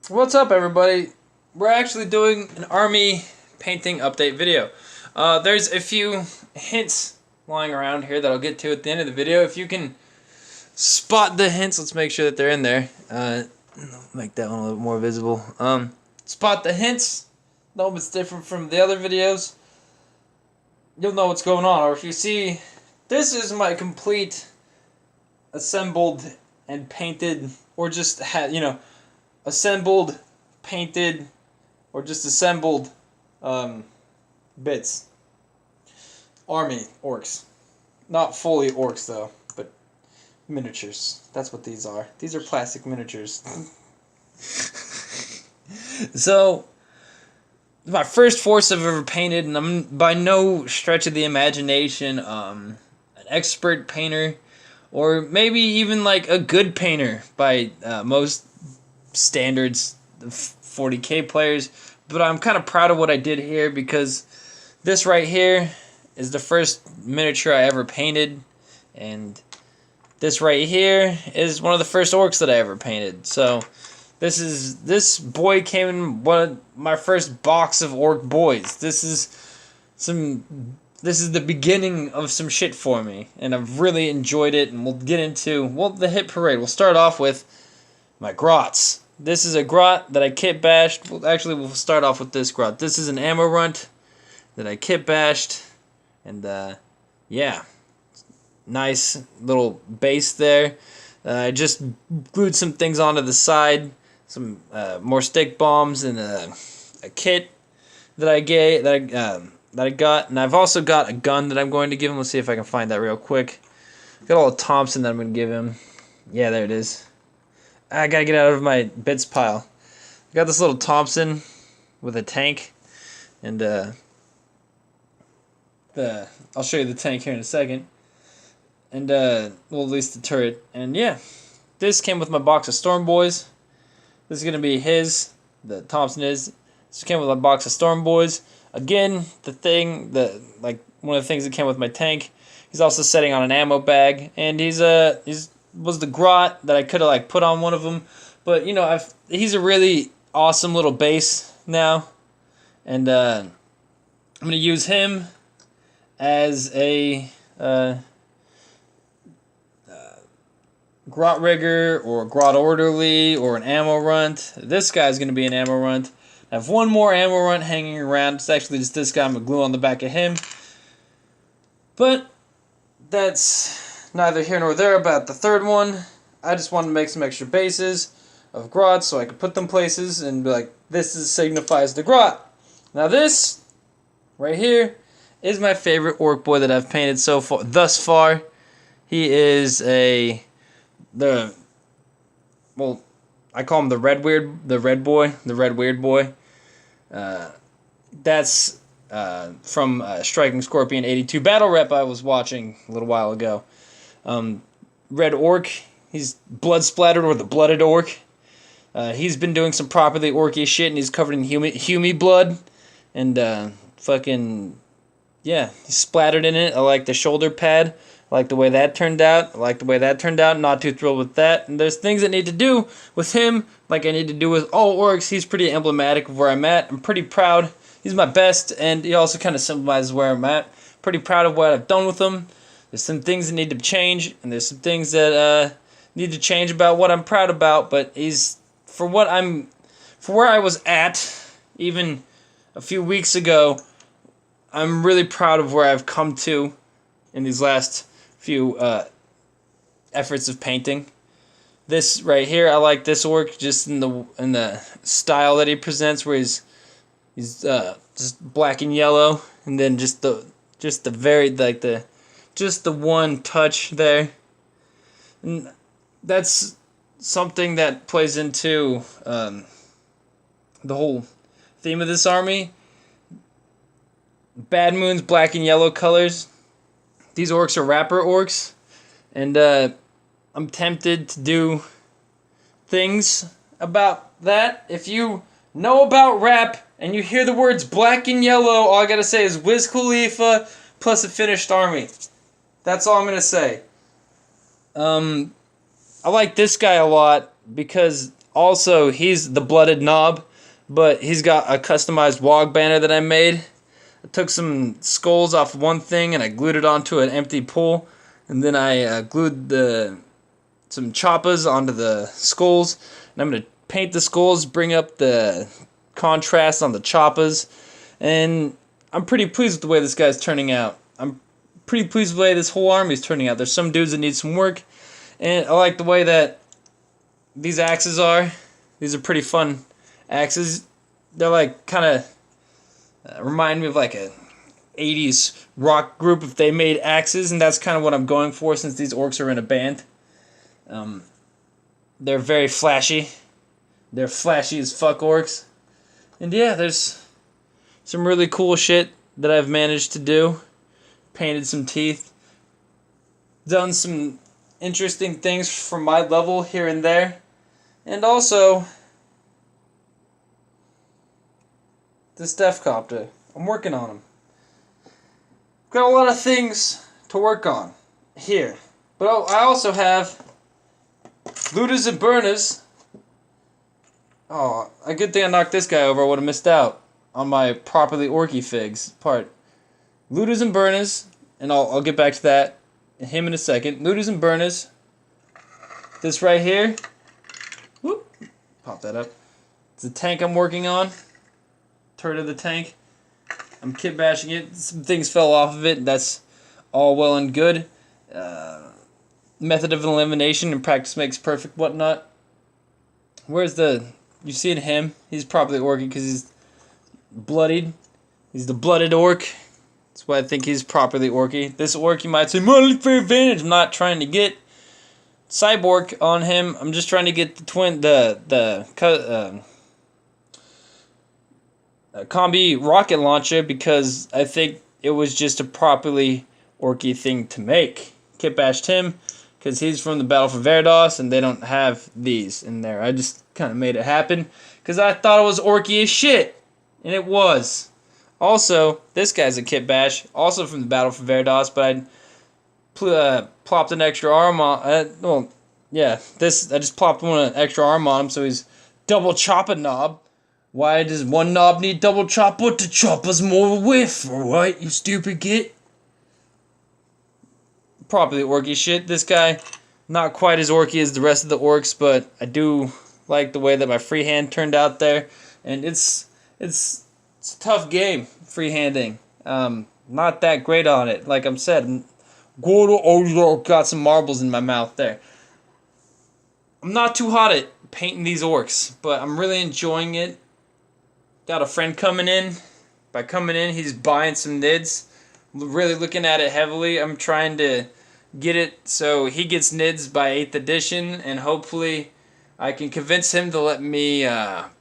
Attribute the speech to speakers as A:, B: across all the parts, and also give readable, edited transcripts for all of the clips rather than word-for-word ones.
A: What's up, everybody? We're actually doing an army painting update video. There's a few hints lying around here that I'll get to at the end of the video. If you can spot the hints, let's make sure that they're in there. Make that one a little more visible. Spot the hints. Know if it's different from the other videos. You'll know what's going on. Or if you see, this is my complete assembled and painted, or just assembled, painted, or just assembled bits. Army orcs. Not fully orcs though, but miniatures. That's what these are. These are plastic miniatures. So, my first force I've ever painted, and I'm by no stretch of the imagination an expert painter, or maybe even like a good painter by most standards of 40K players, but I'm kind of proud of what I did here because this right here is the first miniature I ever painted, and this right here is one of the first orcs that I ever painted. So this boy came in one of my first box of orc boys. This is the beginning of some shit for me, and I've really enjoyed it, and we'll get into the hit parade. We'll start off with my grots. This is a grot that I kit bashed. We'll start off with this grot. This is an ammo runt that I kit bashed, and yeah, nice little base there. I just glued some things onto the side, some more stick bombs, and a kit that I got, and I've also got a gun that I'm going to give him. Let's see if I can find that real quick. Got a little Thompson that I'm going to give him. Yeah, there it is. I gotta get out of my bits pile. I got this little Thompson with a tank, and I'll show you the tank here in a second, and well, at least the turret. And yeah, this came with my box of Storm Boys. This is gonna be his. The Thompson is. This came with my box of Storm Boys. Again, one of the things that came with my tank. He's also sitting on an ammo bag, and he's was the grot that I could have put on one of them, but he's a really awesome little base now, and I'm gonna use him as a grot rigger or grot orderly or an ammo runt. This guy's gonna be an ammo runt. I have one more ammo runt hanging around. It's actually just this guy. I'm gonna glue on the back of him, but that's neither here nor there about the third one. I just wanted to make some extra bases of grots so I could put them places and be like, signifies the grot. Now this right here is my favorite orc boy that I've painted thus far. He is I call him the red weird boy. That's from Striking Scorpion 82 battle rep I was watching a little while ago. Red orc, he's blood splattered, or the blooded orc. He's been doing some properly orky shit, and he's covered in humi blood, and yeah, he's splattered in it. I like the shoulder pad. I like the way that turned out. Not too thrilled with that. And there's things that need to do with him, like I need to do with all orcs. He's pretty emblematic of where I'm at. I'm pretty proud. He's my best, and he also kind of symbolizes where I'm at. Pretty proud of what I've done with him. There's some things that need to change, and there's some things that need to change about what I'm proud about. But for where I was at even a few weeks ago, I'm really proud of where I've come to in these last few efforts of painting. This right here, I like this orc just in the style that he presents, where he's just black and yellow, and then just the one touch there, and that's something that plays into the whole theme of this army. Bad Moon's black and yellow colors. These orcs are rapper orcs, and I'm tempted to do things about that. If you know about rap and you hear the words black and yellow, all I gotta say is Wiz Khalifa plus a finished army. That's all I'm gonna say. I like this guy a lot because Also, he's the blooded knob, but he's got a customized wog banner that I made. I took some skulls off one thing and I glued it onto an empty pool, and then I glued some choppas onto the skulls, and I'm gonna paint the skulls, bring up the contrast on the choppas, and I'm pretty pleased with the way this guy's turning out. I'm pretty pleased with the way this whole army's turning out. There's some dudes that need some work, and I like the way that these axes are. These are pretty fun axes. They're like kind of remind me of like a 80s rock group if they made axes, and that's kind of what I'm going for since these orcs are in a band. They're very flashy. They're flashy as fuck orcs. And yeah, there's some really cool shit that I've managed to do. Painted some teeth. Done some interesting things from my level here and there. And also, the Steph Copter. I'm working on them. Got a lot of things to work on here. But I also have looters and burners. Oh, a good thing I knocked this guy over. I would have missed out on my properly orky figs part. Looters and burners, and I'll get back to that him in a second. Looters and burners. This right here. Whoop. Pop that up. It's a tank I'm working on. Turret of the tank. I'm kit bashing it. Some things fell off of it. That's all well and good. Method of elimination and practice makes perfect, whatnot. Where's the... You see him? He's probably orky because he's bloodied. He's the blooded orc. That's why I think he's properly orky. This orc, you might say, money for advantage. I'm not trying to get cyborg on him. I'm just trying to get the combi rocket launcher because I think it was just a properly orky thing to make. Kit bashed him because he's from the Battle for Verdos and they don't have these in there. I just kind of made it happen because I thought it was orky as shit, and it was. Also, this guy's a kit bash, also from the Battle for Verdos, but I plopped an extra arm on. I just plopped an extra arm on him, so he's double chop a knob. Why does one knob need double chop? But to chop us more whiff, alright, you stupid git? Properly orky shit. This guy, not quite as orky as the rest of the orcs, but I do like the way that my freehand turned out there. And it's a tough game, freehanding. Not that great on it. Like I'm said, got some marbles in my mouth there. I'm not too hot at painting these orcs, but I'm really enjoying it. Got a friend coming in. By coming in, he's buying some nids. Really looking at it heavily. I'm trying to get it so he gets nids by 8th edition, and hopefully I can convince him to let me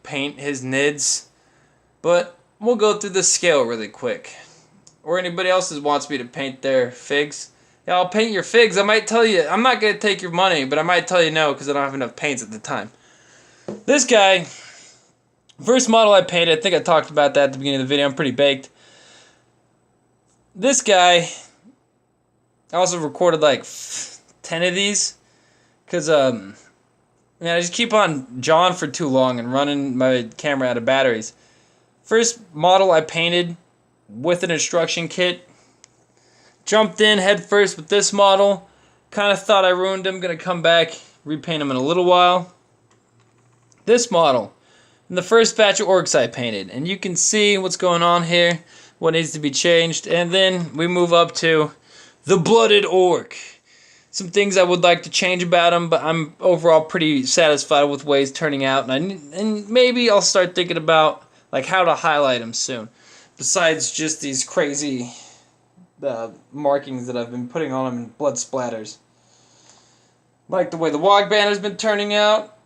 A: paint his nids. But we'll go through the scale really quick. Or anybody else that wants me to paint their figs. Yeah, I'll paint your figs. I might tell you, I'm not going to take your money, but I might tell you no because I don't have enough paints at the time. This guy, first model I painted, I think I talked about that at the beginning of the video. I'm pretty baked. This guy, I also recorded like 10 of these because I just keep on jawing for too long and running my camera out of batteries. First model I painted with an instruction kit. Jumped in head first with this model. Kind of thought I ruined him. Gonna come back, repaint him in a little while. This model, in the first batch of orcs I painted. And you can see what's going on here, what needs to be changed. And then we move up to the blooded orc. Some things I would like to change about him, but I'm overall pretty satisfied with the way he's turning out. And maybe I'll start thinking about like how to highlight him soon. Besides just these crazy markings that I've been putting on him in blood splatters. Like the way the wog banner's been turning out,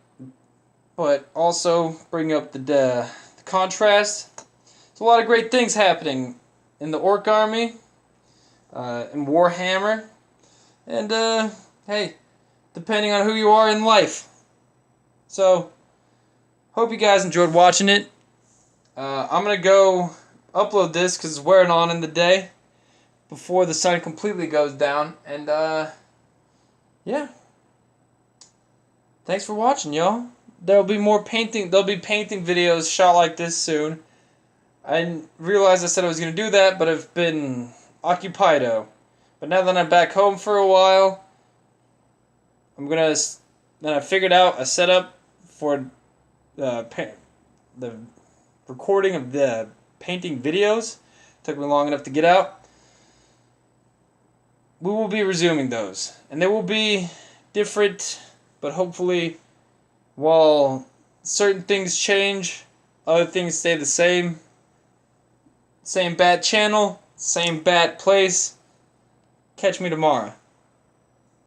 A: but also bring up the contrast. There's a lot of great things happening in the orc army, in Warhammer, and hey, depending on who you are in life. So, hope you guys enjoyed watching it. I'm gonna go upload this because it's wearing on in the day before the sun completely goes down, and yeah, thanks for watching, y'all. there'll be more painting. There'll be painting videos shot like this soon. I realized I said I was gonna do that, but I've been occupied. But now that I'm back home for a while, then I figured out a setup for the recording of the painting videos. Took me long enough to get out. We will be resuming those, and they will be different, but hopefully, while certain things change, other things stay the same. Same bat channel, same bat place. Catch me tomorrow.